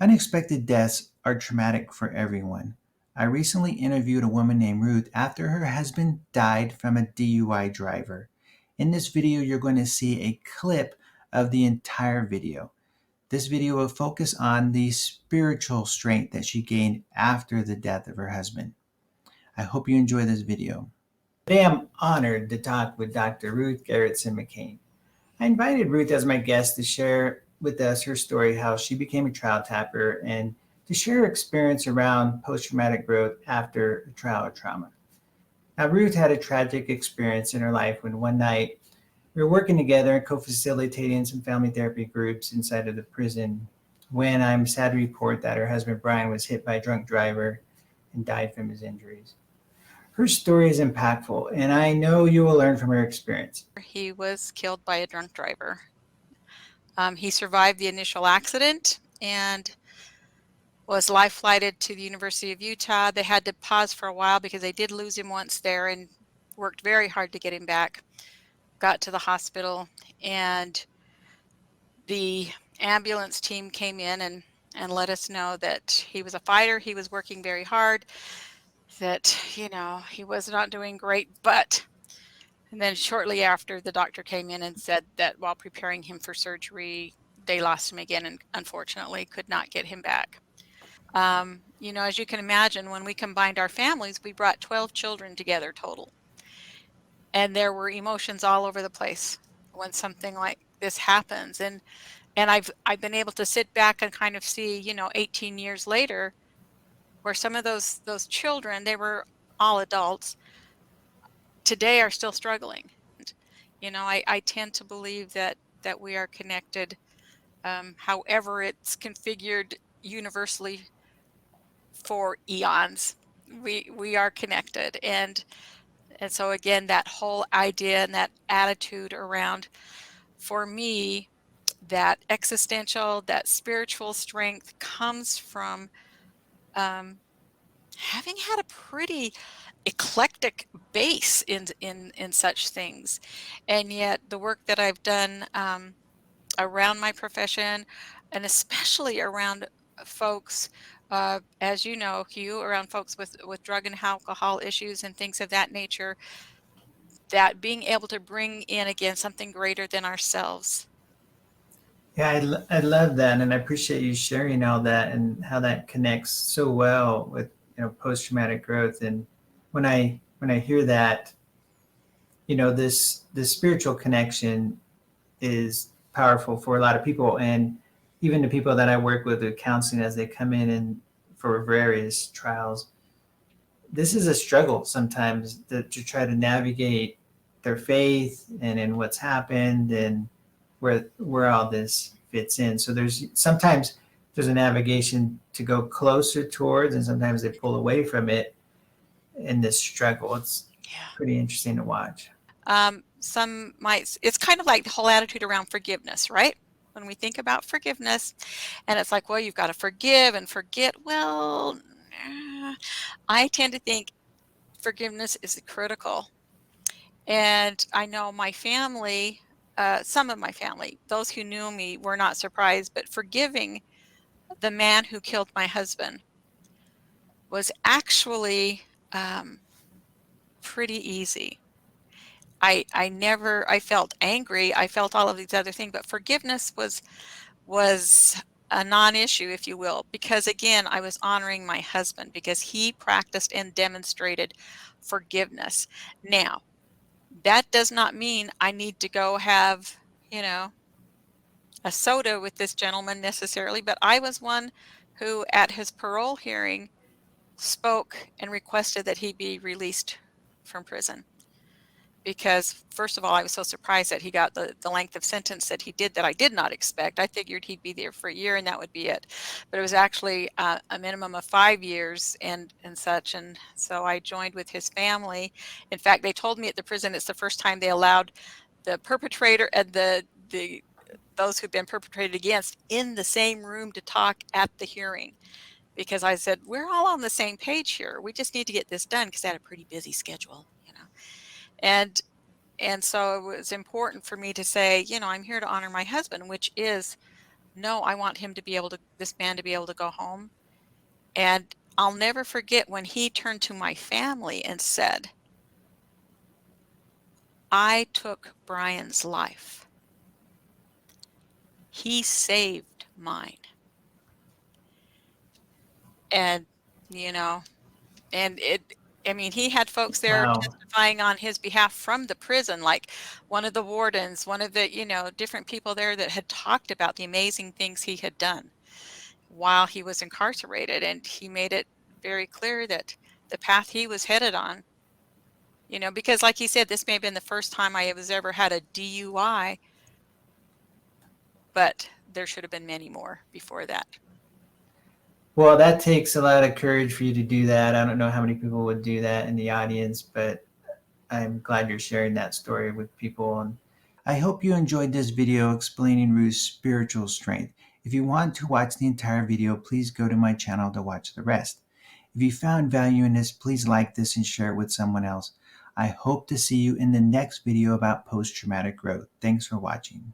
Unexpected deaths are traumatic for everyone. I recently interviewed a woman named Ruth after her husband died from a DUI driver. In this video, you're going to see a clip of the entire video. This video will focus on the spiritual strength that she gained after the death of her husband. I hope you enjoy this video. Today I'm honored to talk with Dr. Ruth Gerritsen McCain. I invited Ruth as my guest to share with us her story, how she became a trial tapper, and to share her experience around post-traumatic growth after a trial or trauma. Now, Ruth had a tragic experience in her life when one night we were working together and co-facilitating some family therapy groups inside of the prison when I'm sad to report that her husband Brian was hit by a drunk driver and died from his injuries. Her story is impactful, and I know you will learn from her experience. He was killed by a drunk driver. He survived the initial accident and was life flighted to the University of Utah. They had to pause for a while because they did lose him once there and worked very hard to get him back. Got to the hospital and the ambulance team came in and let us know that he was a fighter. He was working very hard, that, he was not doing great, and then shortly after, the doctor came in and said that while preparing him for surgery, they lost him again and unfortunately could not get him back. As you can imagine, when we combined our families, we brought 12 children together total. And there were emotions all over the place when something like this happens. And I've been able to sit back and kind of see, 18 years later, where some of those children, they were all adults, today are still struggling. I tend to believe that we are connected, however it's configured universally for eons. We are connected, and so again, that whole idea and that attitude around, for me, that existential, that spiritual strength comes from having had a pretty eclectic base in such things, and yet the work that I've done around my profession, and especially around folks, as you know, Hugh, around folks with drug and alcohol issues and things of that nature, that being able to bring in again something greater than ourselves. Yeah, I love that, and I appreciate you sharing all that and how that connects so well with post traumatic growth. And when I hear that, this spiritual connection is powerful for a lot of people, and even the people that I work with counseling as they come in and for various trials. This is a struggle sometimes to try to navigate their faith and in what's happened and where all this fits in. So there's a navigation to go closer towards, and sometimes they pull away from it in this struggle. It's Yeah. pretty interesting to watch. It's kind of like the whole attitude around forgiveness, right? When we think about forgiveness, and it's like, well, you've got to forgive and forget. Well, I tend to think forgiveness is critical. And I know my family, some of my family, those who knew me were not surprised, but forgiving the man who killed my husband was actually pretty easy. I felt angry. I felt all of these other things, but forgiveness was a non-issue, if you will, because again, I was honoring my husband because he practiced and demonstrated forgiveness. Now, that does not mean I need to go have, a soda with this gentleman necessarily, but I was one who, at his parole hearing, spoke and requested that he be released from prison. Because first of all, I was so surprised that he got the length of sentence that he did that I did not expect. I figured he'd be there for a year and that would be it. But it was actually a minimum of 5 years and such. And so I joined with his family. In fact, they told me at the prison it's the first time they allowed the perpetrator and those who've been perpetrated against in the same room to talk at the hearing. Because I said, we're all on the same page here. We just need to get this done because I had a pretty busy schedule. And so it was important for me to say, I'm here to honor my husband, which is no, I want him to be able to, this man to be able to go home. And I'll never forget when he turned to my family and said, I took Brian's life. He saved mine. And, you know, and I mean, he had folks there Wow. testifying on his behalf from the prison, like one of the wardens, one of the, different people there that had talked about the amazing things he had done while he was incarcerated. And he made it very clear that the path he was headed on, because like he said, this may have been the first time I was ever had a DUI, but there should have been many more before that. Well, that takes a lot of courage for you to do that. I don't know how many people would do that in the audience, but I'm glad you're sharing that story with people. And I hope you enjoyed this video explaining Ruth's spiritual strength. If you want to watch the entire video, please go to my channel to watch the rest. If you found value in this, please like this and share it with someone else. I hope to see you in the next video about post-traumatic growth. Thanks for watching.